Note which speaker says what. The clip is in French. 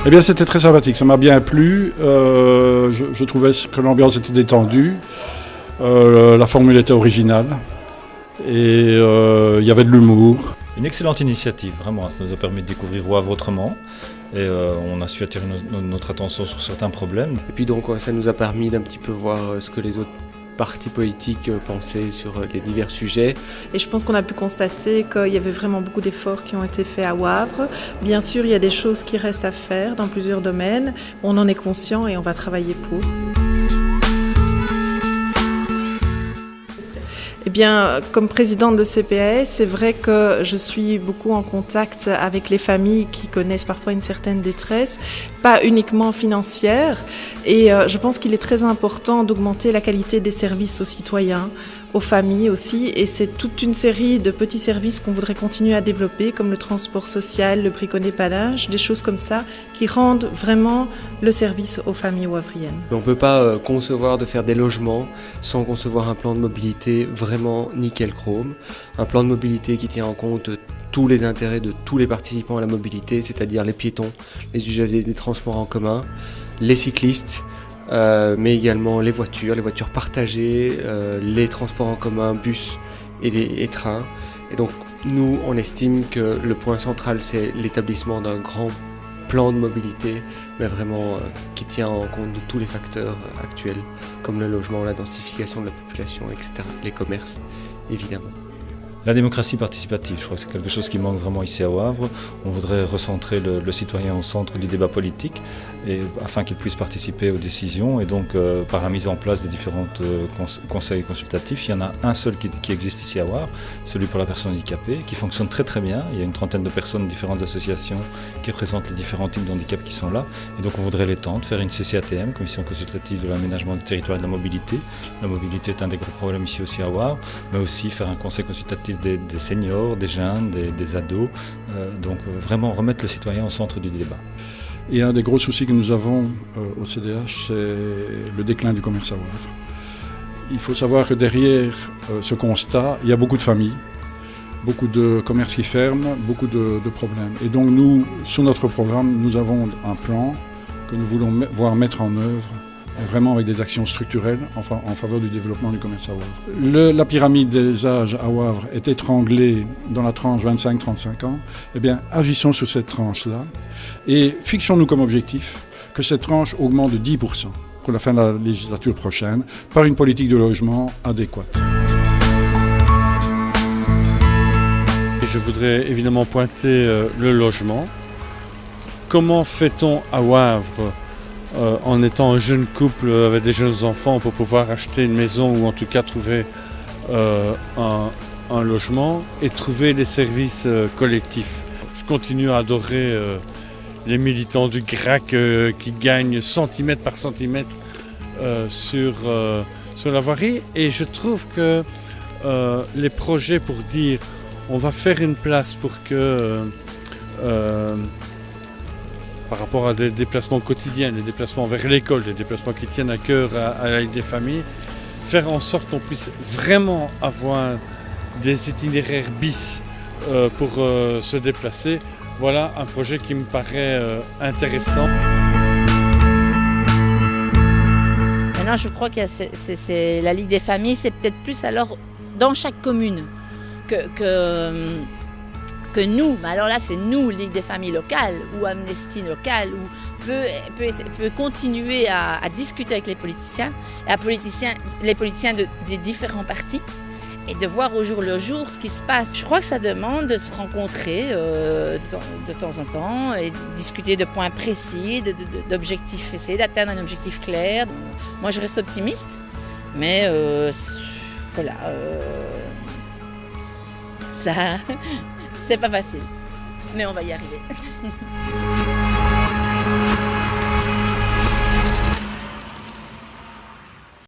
Speaker 1: Eh bien, c'était très sympathique, ça m'a bien plu. Je trouvais que l'ambiance était détendue, la formule était originale et il y avait de l'humour.
Speaker 2: Une excellente initiative, vraiment. Ça nous a permis de découvrir Wavre autrement et on a su attirer notre attention sur certains problèmes.
Speaker 3: Et puis donc ça nous a permis d'un petit peu voir ce que les autres partis politiques pensaient sur les divers sujets.
Speaker 4: Et je pense qu'on a pu constater qu'il y avait vraiment beaucoup d'efforts qui ont été faits à Wavre. Bien sûr, il y a des choses qui restent à faire dans plusieurs domaines. On en est conscient et on va travailler pour. Eh bien, comme présidente de CPAS, c'est vrai que je suis beaucoup en contact avec les familles qui connaissent parfois une certaine détresse, pas uniquement financière. Et je pense qu'il est très important d'augmenter la qualité des services aux citoyens, aux familles aussi. Et c'est toute une série de petits services qu'on voudrait continuer à développer, comme le transport social, le briconépalage, des choses comme ça, qui rendent vraiment le service aux familles wavriennes.
Speaker 3: On ne peut pas concevoir de faire des logements sans concevoir un plan de mobilité vraiment nickel chrome. Un plan de mobilité qui tient en compte tous les intérêts de tous les participants à la mobilité, c'est-à-dire les piétons, les usagers des transports en commun, les cyclistes, mais également les voitures partagées, les transports en commun, bus et trains. Et donc nous, on estime que le point central, c'est l'établissement d'un grand plan de mobilité, mais vraiment qui tient en compte de tous les facteurs actuels, comme le logement, la densification de la population, etc., les commerces, évidemment.
Speaker 2: La démocratie participative, je crois que c'est quelque chose qui manque vraiment ici à Wavre. On voudrait recentrer le citoyen au centre du débat politique afin qu'il puisse participer aux décisions et donc par la mise en place des différents conseils consultatifs. Il y en a un seul qui existe ici à Wavre, celui pour la personne handicapée, qui fonctionne très très bien. Il y a une trentaine de personnes de différentes associations qui représentent les différents types de handicap qui sont là. Et donc on voudrait l'étendre, faire une CCATM, Commission consultative de l'aménagement du territoire et de la mobilité. La mobilité est un des gros problèmes ici aussi à Wavre, mais aussi faire un conseil consultatif des seniors, des jeunes, des ados, donc vraiment remettre le citoyen au centre du débat.
Speaker 1: Et un des gros soucis que nous avons au CDH, c'est le déclin du commerce à Wavre. Il faut savoir que derrière ce constat, il y a beaucoup de familles, beaucoup de commerces qui ferment, beaucoup de problèmes. Et donc nous, sur notre programme, nous avons un plan que nous voulons voir mettre en œuvre vraiment avec des actions structurelles en faveur du développement du commerce à Wavre. La pyramide des âges à Wavre est étranglée dans la tranche 25-35 ans. Eh bien, agissons sur cette tranche-là et fixons-nous comme objectif que cette tranche augmente de 10% pour la fin de la législature prochaine par une politique de logement adéquate.
Speaker 5: Je voudrais évidemment pointer le logement. Comment fait-on à Wavre en étant un jeune couple avec des jeunes enfants pour pouvoir acheter une maison ou en tout cas trouver un logement et trouver des services collectifs. Je continue à adorer les militants du GRAC qui gagnent centimètre par centimètre sur la voirie et je trouve que les projets pour dire on va faire une place pour que par rapport à des déplacements quotidiens, des déplacements vers l'école, des déplacements qui tiennent à cœur avec des familles, faire en sorte qu'on puisse vraiment avoir des itinéraires bis pour se déplacer. Voilà un projet qui me paraît intéressant.
Speaker 6: Maintenant, je crois que c'est la Ligue des familles, c'est peut-être plus alors dans chaque commune que nous, mais alors là c'est nous, Ligue des familles locales ou Amnesty locale, ou peut continuer à discuter avec les politiciens des différents partis et de voir au jour le jour ce qui se passe. Je crois que ça demande de se rencontrer de temps en temps et de discuter de points précis, d'objectifs, essayer d'atteindre un objectif clair. Moi je reste optimiste, mais voilà, ça... C'est pas facile, mais on va y arriver.